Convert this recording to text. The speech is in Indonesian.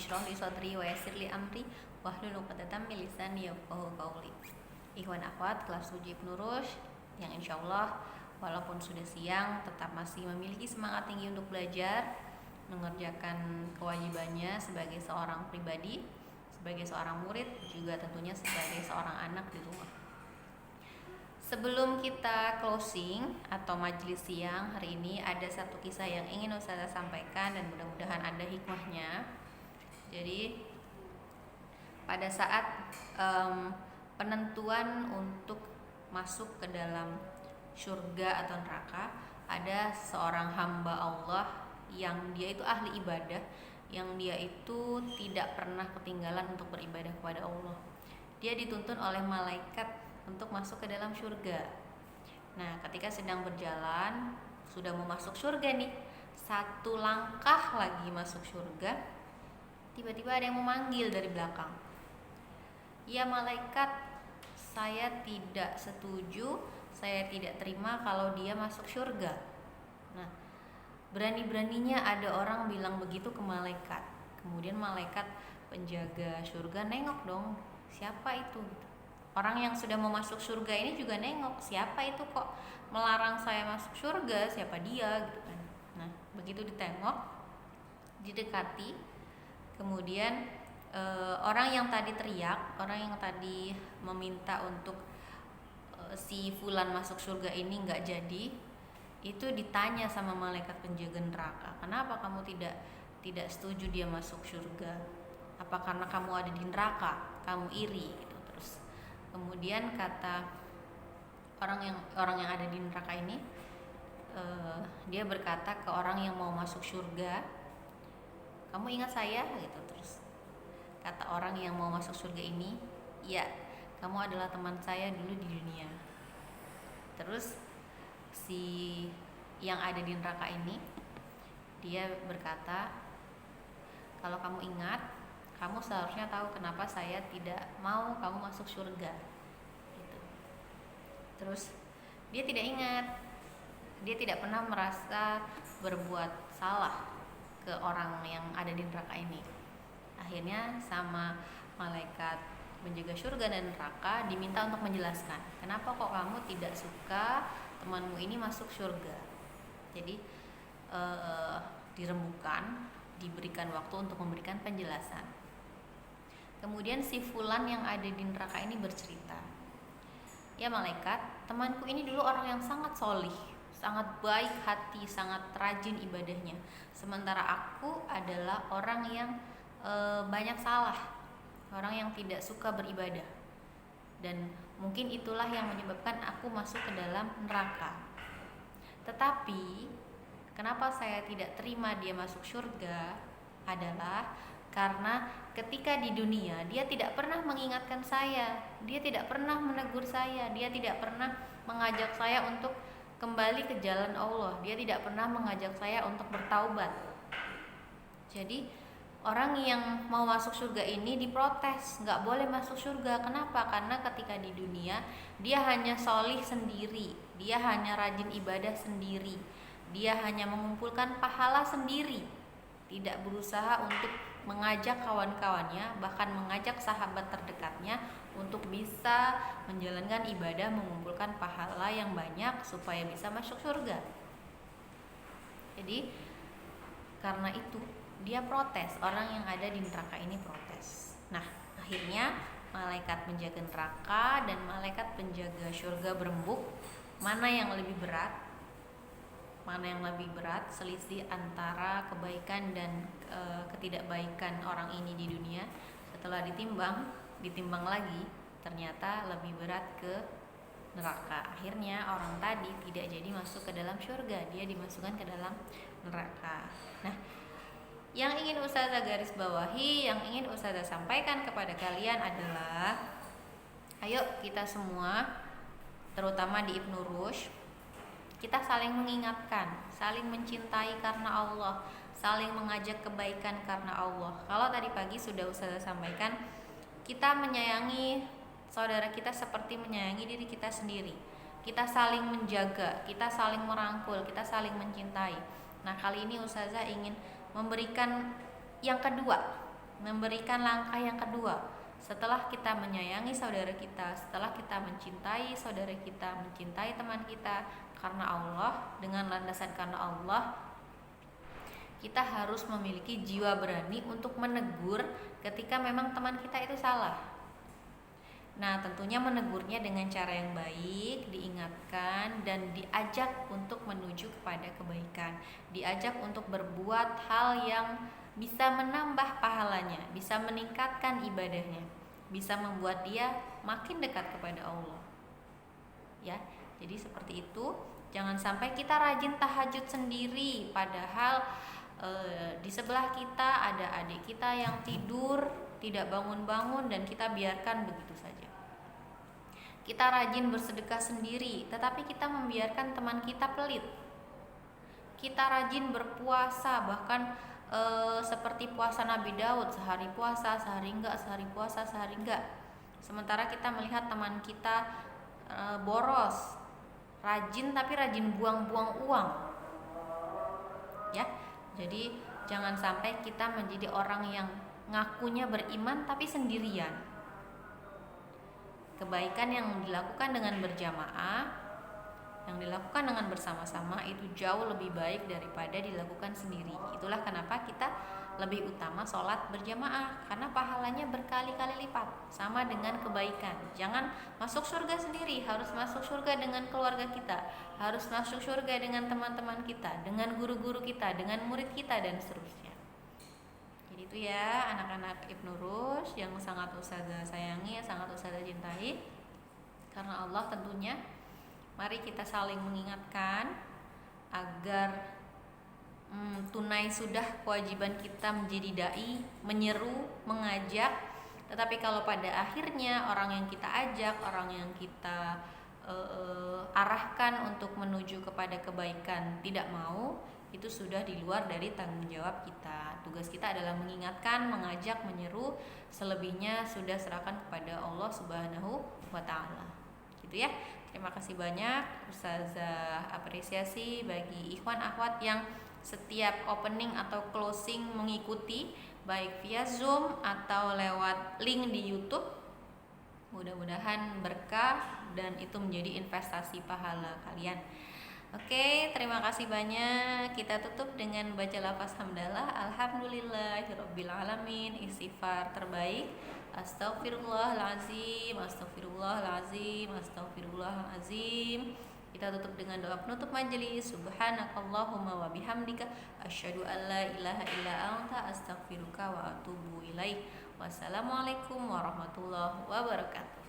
ishrah li sadri wa yassir li amri wahlul 'uqdatam min lisani yafqahu qawli. Ikhwan akhwat kelas 7 Ibnu Rushd yang insyaallah walaupun sudah siang tetap masih memiliki semangat tinggi untuk belajar, mengerjakan kewajibannya sebagai seorang pribadi, sebagai seorang murid, juga tentunya sebagai seorang anak di rumah. Sebelum kita closing atau majelis siang hari ini, ada satu kisah yang ingin Ustazah sampaikan dan mudah-mudahan ada hikmahnya. Jadi pada saat penentuan untuk masuk ke dalam surga atau neraka, ada seorang hamba Allah yang dia itu ahli ibadah, yang dia itu tidak pernah ketinggalan untuk beribadah kepada Allah. Dia dituntun oleh malaikat untuk masuk ke dalam surga. Nah, ketika sedang berjalan, sudah mau masuk surga nih, satu langkah lagi masuk surga, tiba-tiba ada yang memanggil dari belakang. Ya malaikat, saya tidak setuju, saya tidak terima kalau dia masuk surga. Nah, berani-beraninya ada orang bilang begitu ke malaikat. Kemudian malaikat penjaga surga nengok dong, siapa itu? Orang yang sudah mau masuk surga ini juga nengok, siapa itu kok melarang saya masuk surga, siapa dia gitu kan. Nah, begitu ditengok, didekati, kemudian orang yang tadi teriak, orang yang tadi meminta untuk si fulan masuk surga ini nggak jadi, itu ditanya sama malaikat penjaga neraka, kenapa kamu tidak setuju dia masuk surga? Apa karena kamu ada di neraka, kamu iri gitu. Terus kemudian kata orang yang ada di neraka ini, dia berkata ke orang yang mau masuk surga, kamu ingat saya gitu. Terus kata orang yang mau masuk surga ini, ya kamu adalah teman saya dulu di dunia. Terus si yang ada di neraka ini, dia berkata, kalau kamu ingat, kamu seharusnya tahu kenapa saya tidak mau kamu masuk surga gitu. Terus dia tidak ingat, dia tidak pernah merasa berbuat salah ke orang yang ada di neraka ini. Akhirnya sama malaikat menjaga surga dan neraka diminta untuk menjelaskan, kenapa kok kamu tidak suka temanmu ini masuk surga. Jadi dirembukan, diberikan waktu untuk memberikan penjelasan. Kemudian si fulan yang ada di neraka ini bercerita, ya malaikat, temanku ini dulu orang yang sangat solih, sangat baik hati, sangat rajin ibadahnya. Sementara aku adalah orang yang banyak salah, orang yang tidak suka beribadah, dan mungkin itulah yang menyebabkan aku masuk ke dalam neraka. Tetapi kenapa saya tidak terima dia masuk surga adalah karena ketika di dunia dia tidak pernah mengingatkan saya, dia tidak pernah menegur saya, dia tidak pernah mengajak saya untuk kembali ke jalan Allah, dia tidak pernah mengajak saya untuk bertaubat. Jadi orang yang mau masuk surga ini diprotes, nggak boleh masuk surga. Kenapa? Karena ketika di dunia dia hanya solih sendiri, dia hanya rajin ibadah sendiri, dia hanya mengumpulkan pahala sendiri, tidak berusaha untuk mengajak kawan-kawannya, bahkan mengajak sahabat terdekatnya untuk bisa menjalankan ibadah, mengumpulkan pahala yang banyak supaya bisa masuk surga. Jadi karena itu dia protes, orang yang ada di neraka ini protes. Nah, akhirnya malaikat penjaga neraka dan malaikat penjaga surga berembuk, mana yang lebih berat? Mana yang lebih berat selisih antara kebaikan dan ketidakbaikan orang ini di dunia. Setelah ditimbang lagi, ternyata lebih berat ke neraka. Akhirnya orang tadi tidak jadi masuk ke dalam surga, dia dimasukkan ke dalam neraka. Nah, yang ingin Ustazah garis bawahi, yang ingin Ustazah sampaikan kepada kalian adalah, ayo kita semua, terutama di Ibnu Rushd, kita saling mengingatkan, saling mencintai karena Allah, saling mengajak kebaikan karena Allah. Kalau tadi pagi sudah Ustazah sampaikan, kita menyayangi saudara kita seperti menyayangi diri kita sendiri. Kita saling menjaga, kita saling merangkul, kita saling mencintai. Nah, kali ini Ustazah ingin memberikan yang kedua, memberikan langkah yang kedua. Setelah kita menyayangi saudara kita, setelah kita mencintai saudara kita, mencintai teman kita karena Allah, dengan landasan karena Allah, kita harus memiliki jiwa berani untuk menegur ketika memang teman kita itu salah. Nah, tentunya menegurnya dengan cara yang baik, diingatkan dan diajak untuk menuju kepada kebaikan, diajak untuk berbuat hal yang bisa menambah pahalanya, bisa meningkatkan ibadahnya, bisa membuat dia makin dekat kepada Allah. Ya, jadi seperti itu. Jangan sampai kita rajin tahajud sendiri, padahal di sebelah kita ada adik kita yang tidur tidak bangun-bangun dan kita biarkan begitu saja. Kita rajin bersedekah sendiri, tetapi kita membiarkan teman kita pelit. Kita rajin berpuasa, bahkan seperti puasa Nabi Daud, sehari puasa, sehari enggak, sehari puasa, sehari enggak. Sementara kita melihat teman kita boros, rajin tapi rajin buang-buang uang. Ya, jadi jangan sampai kita menjadi orang yang ngakunya beriman tapi sendirian. Kebaikan yang dilakukan dengan berjamaah, yang dilakukan dengan bersama-sama itu jauh lebih baik daripada dilakukan sendiri. Itulah kenapa kita lebih utama sholat berjamaah, karena pahalanya berkali-kali lipat, sama dengan kebaikan. Jangan masuk surga sendiri, harus masuk surga dengan keluarga kita, harus masuk surga dengan teman-teman kita, dengan guru-guru kita, dengan murid kita, dan seterusnya. Jadi itu ya anak-anak Ibnu Rushd yang sangat ustazah sayangi, sangat ustazah cintai karena Allah tentunya. Mari kita saling mengingatkan agar tunai sudah kewajiban kita menjadi dai, menyeru, mengajak. Tetapi kalau pada akhirnya orang yang kita ajak, orang yang kita arahkan untuk menuju kepada kebaikan tidak mau, itu sudah di luar dari tanggung jawab kita. Tugas kita adalah mengingatkan, mengajak, menyeru. Selebihnya sudah serahkan kepada Allah Subhanahu wa ta'ala. Gitu ya. Terima kasih banyak Ustazah, apresiasi bagi ikhwan akhwat yang setiap opening atau closing mengikuti baik via Zoom atau lewat link di YouTube. Mudah-mudahan berkah dan itu menjadi investasi pahala kalian. Oke, terima kasih banyak. Kita tutup dengan baca lafaz hamdalah. Alhamdulillahirabbil alamin. Istighfar terbaik. Astaghfirullahalazim, astaghfirullahalazim, astaghfirullahalazim. Kita tutup dengan doa penutup majelis. Subhanakallahumma wa bihamdika asyhadu an la ilaha illa anta astaghfiruka wa atubu ilaik. Wassalamualaikum warahmatullahi wabarakatuh.